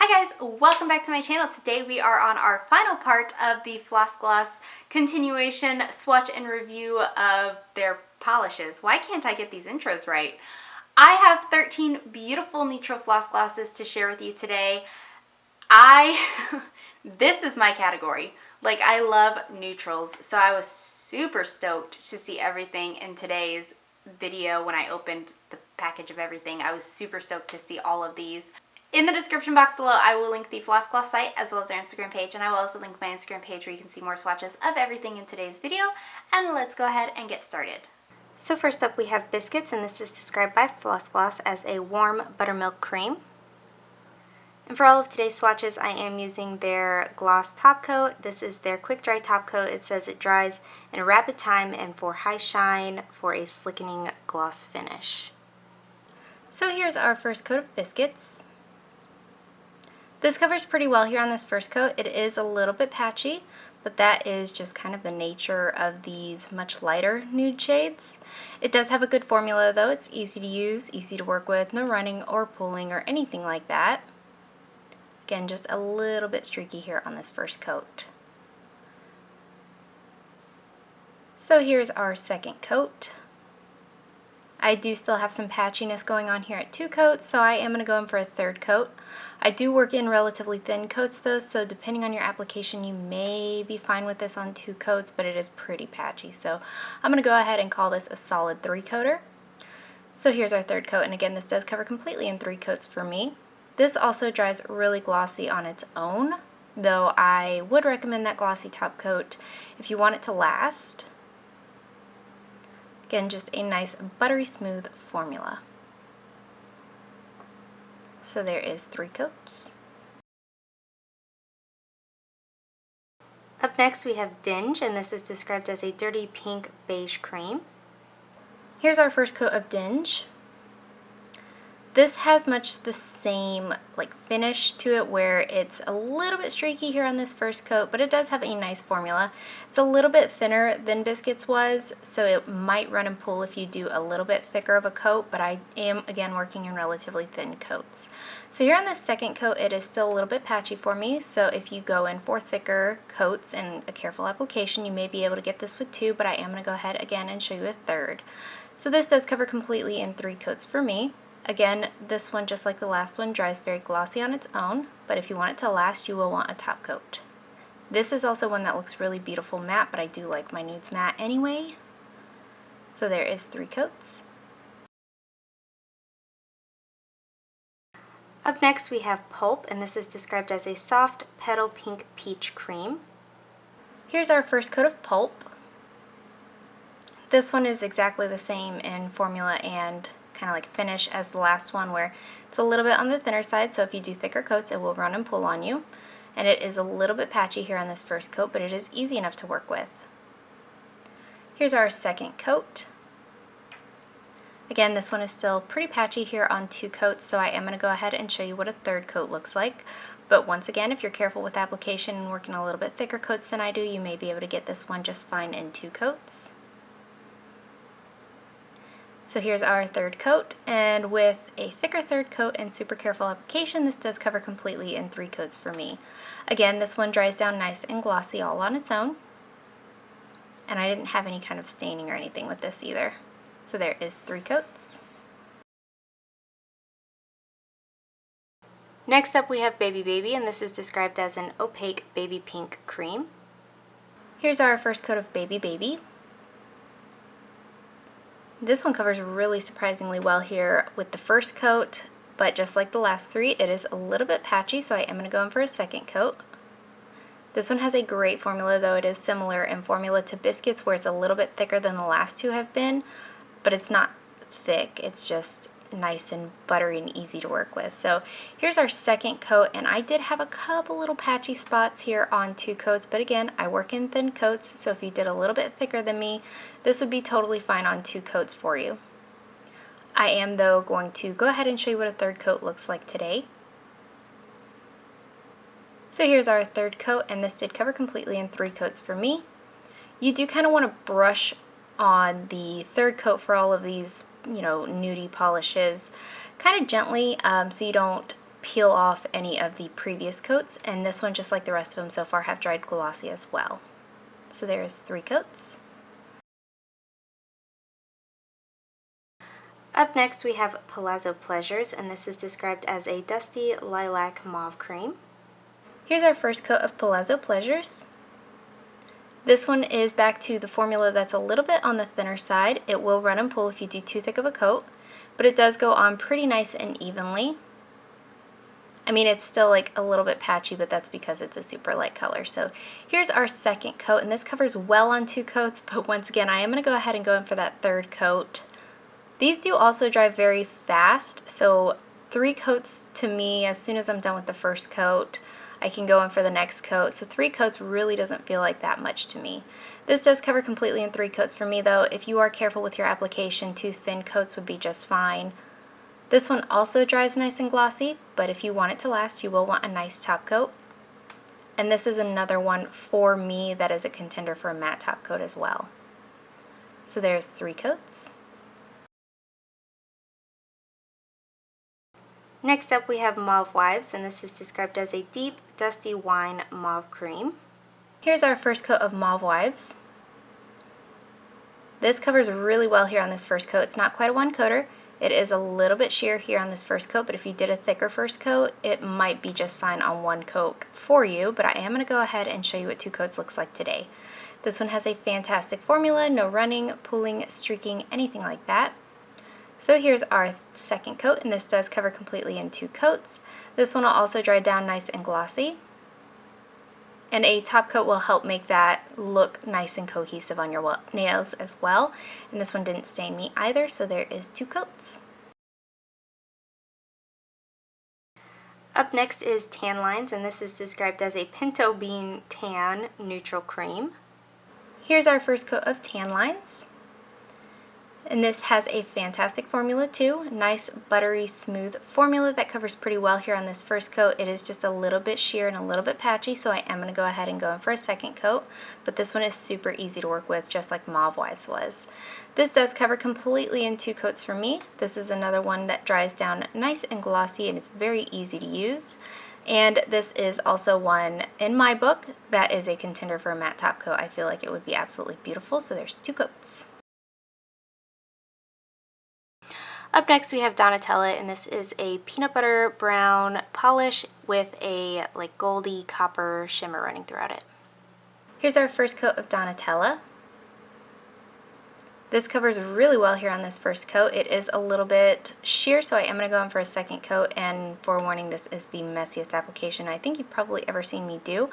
Hi guys, welcome back to my channel. Today we are on our final part of the Floss Gloss continuation swatch and review of their polishes. Why can't I get these intros right? I have 13 beautiful neutral floss glosses to share with you today. This is my category. Like, I love neutrals, so I was super stoked to see everything in today's video. When I opened the package of everything, I was super stoked to see all of these. In the description box below, I will link the Floss Gloss site as well as their Instagram page, and I will also link my Instagram page where you can see more swatches of everything in today's video. And let's go ahead and get started. So first up we have Biscuits, and this is described by Floss Gloss as a warm buttermilk cream. And for all of today's swatches, I am using their gloss top coat. This is their quick dry top coat. It says it dries in a rapid time and for high shine for a slickening gloss finish. So here's our first coat of Biscuits. This covers pretty well here on this first coat. It is a little bit patchy, but that is just kind of the nature of these much lighter nude shades. It does have a good formula though. It's easy to use, easy to work with, no running or pooling or anything like that. Again, just a little bit streaky here on this first coat. So here's our second coat. I do still have some patchiness going on here at 2 coats, so I am going to go in for a third coat. I do work in relatively thin coats though, so depending on your application you may be fine with this on 2 coats, but it is pretty patchy. So I'm going to go ahead and call this a solid 3-coater. So here's our third coat, and again this does cover completely in 3 coats for me. This also dries really glossy on its own, though I would recommend that glossy top coat if you want it to last. Again, just a nice buttery smooth formula. So there is 3 coats. Up next we have Dinge, and this is described as a dirty pink beige cream. Here's our first coat of Dinge. This has much the same finish to it, where it's a little bit streaky here on this first coat, but it does have a nice formula. It's a little bit thinner than Biscuits was, so it might run and pull if you do a little bit thicker of a coat, but I am again working in relatively thin coats. So here on this second coat it is still a little bit patchy for me, so if you go in for thicker coats and a careful application you may be able to get this with 2, but I am going to go ahead again and show you a third. So this does cover completely in 3 coats for me. Again, this one, just like the last one, dries very glossy on its own, but if you want it to last, you will want a top coat. This is also one that looks really beautiful matte, but I do like my nudes matte anyway. So there is 3 coats. Up next we have Pulp, and this is described as a soft petal pink peach cream. Here's our first coat of Pulp. This one is exactly the same in formula and kind of finish as the last one, where it's a little bit on the thinner side, so if you do thicker coats it will run and pull on you, and it is a little bit patchy here on this first coat, but it is easy enough to work with. Here's our second coat. Again, this one is still pretty patchy here on 2 coats, so I am going to go ahead and show you what a third coat looks like. But once again, if you're careful with application and working a little bit thicker coats than I do, you may be able to get this one just fine in 2 coats. So here's our third coat, and with a thicker third coat and super careful application, this does cover completely in 3 coats for me. Again, this one dries down nice and glossy all on its own, and I didn't have any kind of staining or anything with this either. So there is 3 coats. Next up we have Baby Baby, and this is described as an opaque baby pink cream. Here's our first coat of Baby Baby. This one covers really surprisingly well here with the first coat, but just like the last 3, it is a little bit patchy, so I am going to go in for a second coat. This one has a great formula, though it is similar in formula to Biscuits, where it's a little bit thicker than the last 2 have been, but it's not thick, it's just nice and buttery and easy to work with. So here's our second coat, and I did have a couple little patchy spots here on 2 coats, but again, I work in thin coats, so if you did a little bit thicker than me, this would be totally fine on 2 coats for you. I am though going to go ahead and show you what a third coat looks like today. So here's our third coat, and this did cover completely in 3 coats for me. You do kind of want to brush on the third coat for all of these, nudie polishes kind of gently, so you don't peel off any of the previous coats, and this one, just like the rest of them so far, have dried glossy as well. So there's 3 coats. Up next we have Palazzo Pleasures, and this is described as a dusty lilac mauve cream. Here's our first coat of Palazzo Pleasures. This one is back to the formula that's a little bit on the thinner side. It will run and pull if you do too thick of a coat, but it does go on pretty nice and evenly. I mean, it's still like a little bit patchy, but that's because it's a super light color. So here's our second coat, and this covers well on 2 coats, but once again, I am going to go ahead and go in for that third coat. These do also dry very fast, so 3 coats to me, as soon as I'm done with the first coat, I can go in for the next coat. So 3 coats really doesn't feel like that much to me. This does cover completely in 3 coats for me though. If you are careful with your application, 2 thin coats would be just fine. This one also dries nice and glossy, but if you want it to last, you will want a nice top coat. And this is another one for me that is a contender for a matte top coat as well. So there's 3 coats. Next up we have Mauve Wives, and this is described as a deep, dusty wine mauve cream. Here's our first coat of Mauve Wives. This covers really well here on this first coat. It's not quite a one coater. It is a little bit sheer here on this first coat, but if you did a thicker first coat, it might be just fine on 1 coat for you, but I am going to go ahead and show you what 2 coats looks like today. This one has a fantastic formula, no running, pooling, streaking, anything like that. So here's our second coat, and this does cover completely in 2 coats. This one will also dry down nice and glossy. And a top coat will help make that look nice and cohesive on your nails as well. And this one didn't stain me either, so there is 2 coats. Up next is Tanlines, and this is described as a pinto bean tan neutral cream. Here's our first coat of Tanlines. And this has a fantastic formula too. Nice, buttery, smooth formula that covers pretty well here on this first coat. It is just a little bit sheer and a little bit patchy, so I am going to go ahead and go in for a second coat. But this one is super easy to work with, just like Mauve Wives was. This does cover completely in 2 coats for me. This is another one that dries down nice and glossy, and it's very easy to use. And this is also one, in my book, that is a contender for a matte top coat. I feel like it would be absolutely beautiful, so there's 2 coats. Up next we have Donatella, and this is a peanut butter brown polish with a like goldy copper shimmer running throughout it. Here's our first coat of Donatella. This covers really well here on this first coat. It is a little bit sheer, so I am going to go in for a second coat, and forewarning, this is the messiest application I think you've probably ever seen me do.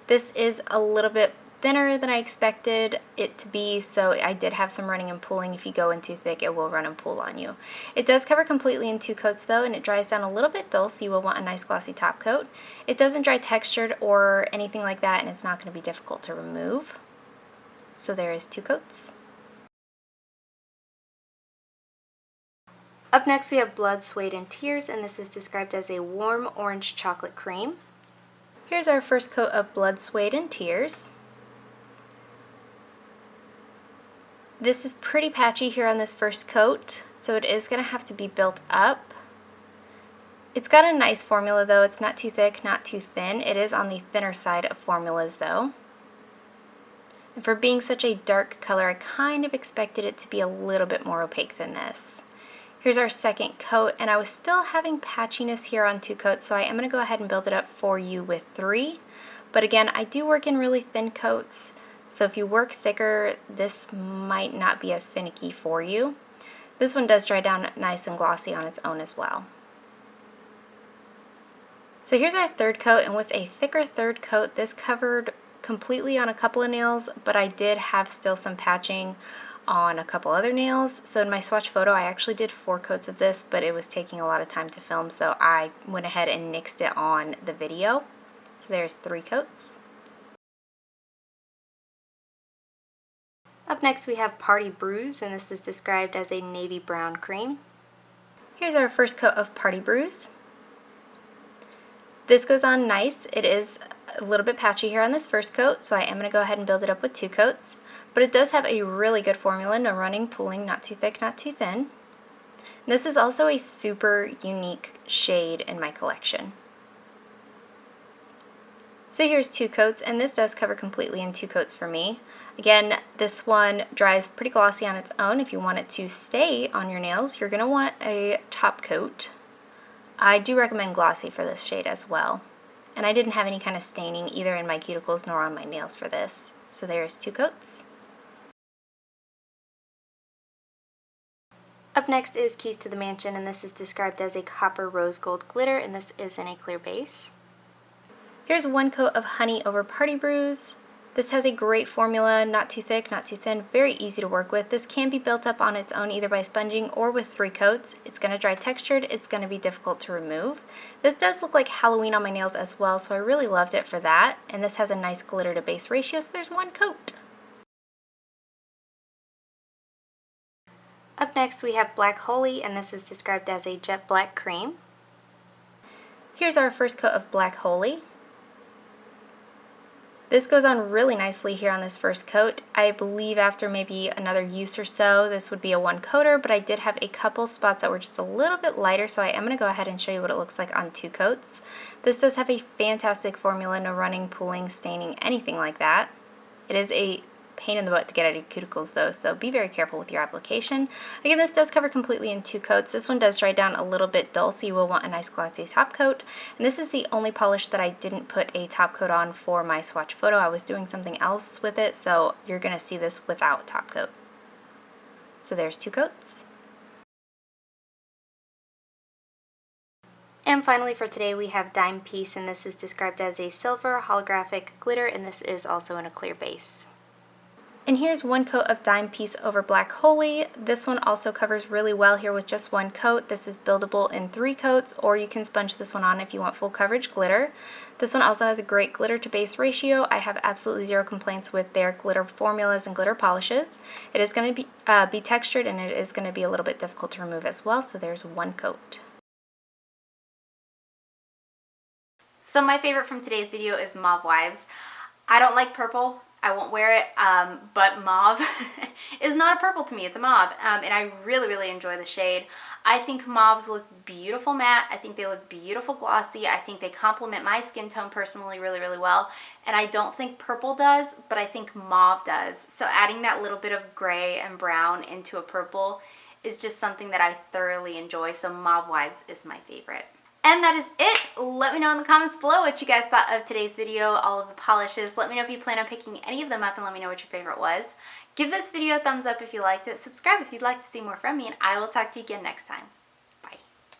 This is a little bit thinner than I expected it to be, so I did have some running and pooling. If you go in too thick, it will run and pool on you. It does cover completely in 2 coats though, and it dries down a little bit dull, so you will want a nice glossy top coat. It doesn't dry textured or anything like that, and it's not going to be difficult to remove. So there is 2 coats. Up next we have Blood, Suede, and Tears, and this is described as a warm orange chocolate cream. Here's our first coat of Blood, Suede, and Tears. This is pretty patchy here on this first coat, so it is going to have to be built up. It's got a nice formula though. It's not too thick, not too thin. It is on the thinner side of formulas though. And for being such a dark color, I kind of expected it to be a little bit more opaque than this. Here's our second coat, and I was still having patchiness here on 2 coats, so I am going to go ahead and build it up for you with 3. But again, I do work in really thin coats, so if you work thicker, this might not be as finicky for you. This one does dry down nice and glossy on its own as well. So here's our third coat, and with a thicker third coat, this covered completely on a couple of nails, but I did have still some patching on a couple other nails. So in my swatch photo, I actually did 4 coats of this, but it was taking a lot of time to film, so I went ahead and nixed it on the video. So there's 3 coats. Up next we have Partybruise, and this is described as a navy brown cream. Here's our first coat of Partybruise. This goes on nice. It is a little bit patchy here on this first coat, so I am going to go ahead and build it up with 2 coats. But it does have a really good formula, no running, pooling, not too thick, not too thin. This is also a super unique shade in my collection. So here's 2 coats, and this does cover completely in 2 coats for me. Again, this one dries pretty glossy on its own. If you want it to stay on your nails, you're going to want a top coat. I do recommend glossy for this shade as well. And I didn't have any kind of staining either in my cuticles nor on my nails for this. So there's 2 coats. Up next is Keys to the Mansion, and this is described as a copper rose gold glitter, and this is in a clear base. Here's 1 coat of honey over Partybruise. This has a great formula, not too thick, not too thin, very easy to work with. This can be built up on its own either by sponging or with 3 coats. It's going to dry textured, it's going to be difficult to remove. This does look like Halloween on my nails as well, so I really loved it for that. And this has a nice glitter to base ratio, so there's 1 coat. Up next we have Black Holy, and this is described as a jet black cream. Here's our first coat of Black Holy. This goes on really nicely here on this first coat. I believe after maybe another use or so, this would be a 1 coater, but I did have a couple spots that were just a little bit lighter, so I am going to go ahead and show you what it looks like on 2 coats. This does have a fantastic formula, no running, pooling, staining, anything like that. It is a pain in the butt to get out of your cuticles though, so be very careful with your application. Again, this does cover completely in 2 coats. This one does dry down a little bit dull, so you will want a nice glossy top coat. And this is the only polish that I didn't put a top coat on for my swatch photo. I was doing something else with it, so you're going to see this without top coat. So there's 2 coats. And finally for today we have Dimepiece, and this is described as a silver holographic glitter, and this is also in a clear base. And here's 1 coat of Dimepiece over Black Holy. This one also covers really well here with just 1 coat. This is buildable in 3 coats, or you can sponge this one on if you want full coverage glitter. This one also has a great glitter to base ratio. I have absolutely 0 complaints with their glitter formulas and glitter polishes. It is going to be textured, and it is going to be a little bit difficult to remove as well, so there's 1 coat. So my favorite from today's video is Mauve Wives. I don't like purple. I won't wear it, but mauve is not a purple to me, it's a mauve, and I really, really enjoy the shade. I think mauves look beautiful matte, I think they look beautiful glossy, I think they complement my skin tone personally really, really well, and I don't think purple does, but I think mauve does. So adding that little bit of gray and brown into a purple is just something that I thoroughly enjoy, so Mauve Wives is my favorite. And that is it. Let me know in the comments below what you guys thought of today's video, all of the polishes. Let me know if you plan on picking any of them up, and let me know what your favorite was. Give this video a thumbs up if you liked it. Subscribe if you'd like to see more from me, and I will talk to you again next time.